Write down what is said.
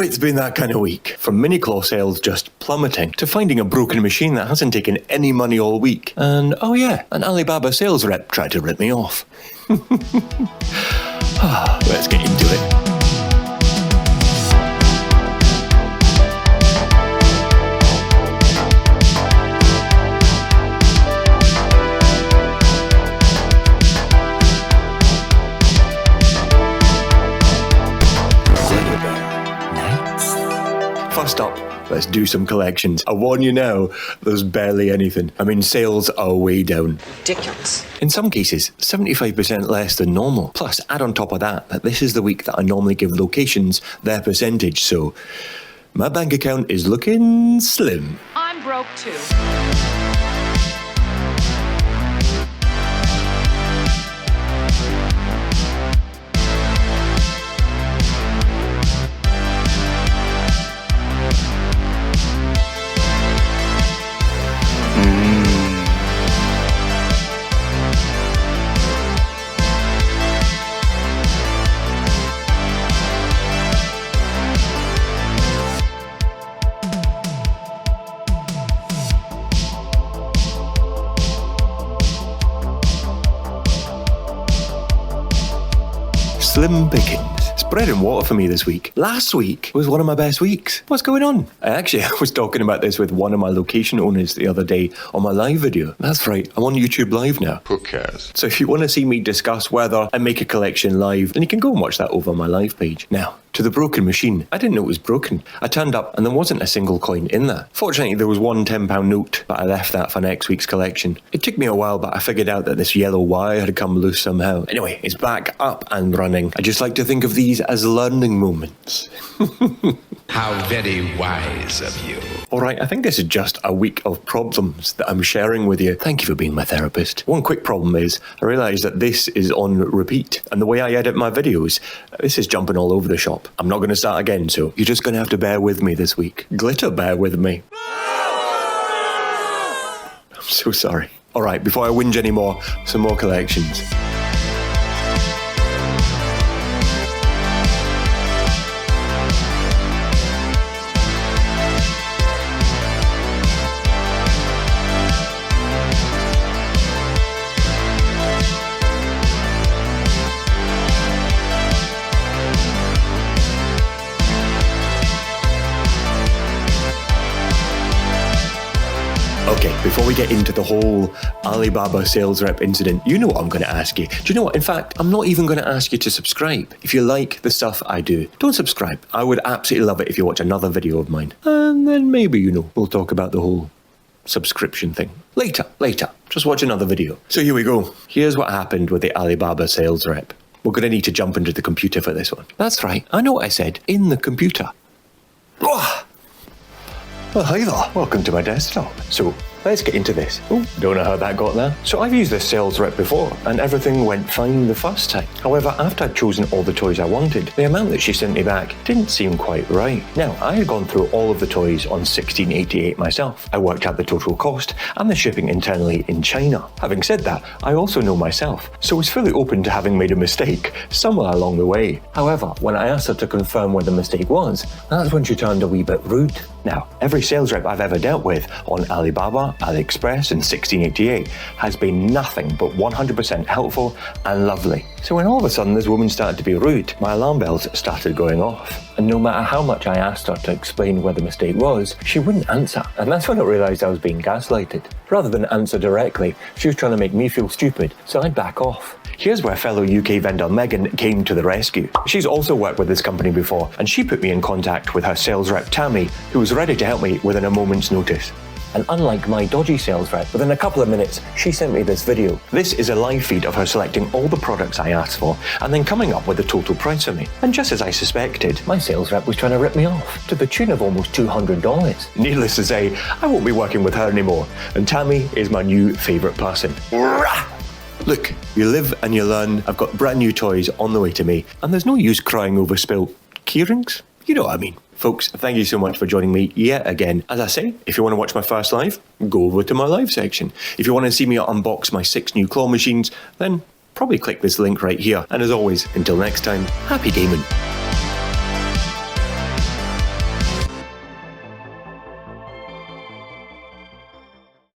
Oh, it's been that kind of week. From mini claw sales just plummeting to finding a broken machine that hasn't taken any money all week. And oh yeah, an Alibaba sales rep tried to rip me off. Let's get into it. First up, let's do some collections. I warn you now, there's barely anything. I mean, sales are way down. Ridiculous. In some cases, 75% less than normal. Plus, add on top of that this is the week that I normally give locations their percentage, so my bank account is looking slim. I'm broke too. Slim pickings. It's bread and water for me this week. Last week was one of my best weeks. What's going on? I was talking about this with one of my location owners the other day on my live video. That's right, I'm on YouTube Live now. Who cares? So if you want to see me discuss whether I make a collection live, then you can go and watch that over on my live page. Now, to the broken machine. I didn't know it was broken. I turned up and there wasn't a single coin in there. Fortunately, there was one £10 note, but I left that for next week's collection. It took me a while, but I figured out that this yellow wire had come loose somehow. Anyway, it's back up and running. I just like to think of these as learning moments. How very wise of you. Alright, I think this is just a week of problems that I'm sharing with you. Thank you for being my therapist. One quick problem is, I realise that this is on repeat, and the way I edit my videos, this is jumping all over the shop. I'm not going to start again, so you're just going to have to bear with me this week. Glitter, bear with me. I'm so sorry. Alright, before I whinge anymore, some more collections. Okay, before we get into the whole Alibaba sales rep incident, you know what I'm going to ask you. Do you know what? In fact, I'm not even going to ask you to subscribe. If you like the stuff I do, don't subscribe. I would absolutely love it if you watch another video of mine. And then maybe, we'll talk about the whole subscription thing. Later. Just watch another video. So here we go. Here's what happened with the Alibaba sales rep. We're going to need to jump into the computer for this one. That's right. I know what I said. In the computer. Oh! Well, hi there. Welcome to my desktop. So, let's get into this. Oh, don't know how that got there. So I've used this sales rep before, and everything went fine the first time. However, after I'd chosen all the toys I wanted, the amount that she sent me back didn't seem quite right. Now, I had gone through all of the toys on 1688 myself. I worked out the total cost and the shipping internally in China. Having said that, I also know myself, so was fully open to having made a mistake somewhere along the way. However, when I asked her to confirm where the mistake was, that's when she turned a wee bit rude. Now, every sales rep I've ever dealt with on Alibaba, AliExpress and 1688 has been nothing but 100% helpful and lovely. So when all of a sudden this woman started to be rude, my alarm bells started going off. And no matter how much I asked her to explain where the mistake was, she wouldn't answer. And that's when I realised I was being gaslighted. Rather than answer directly, she was trying to make me feel stupid, so I'd back off. Here's where fellow UK vendor Megan came to the rescue. She's also worked with this company before, and she put me in contact with her sales rep Tammy, who was ready to help me within a moment's notice. And unlike my dodgy sales rep, within a couple of minutes, she sent me this video. This is a live feed of her selecting all the products I asked for, and then coming up with the total price for me. And just as I suspected, my sales rep was trying to rip me off, to the tune of almost $200. Needless to say, I won't be working with her anymore, and Tammy is my new favourite person. Look, you live and you learn. I've got brand new toys on the way to me, and there's no use crying over spilt keyrings. You know what I mean. Folks, thank you so much for joining me yet again. As I say, if you want to watch my first live, go over to my live section. If you want to see me unbox my 6 new claw machines, then probably click this link right here. And as always, until next time, happy gaming.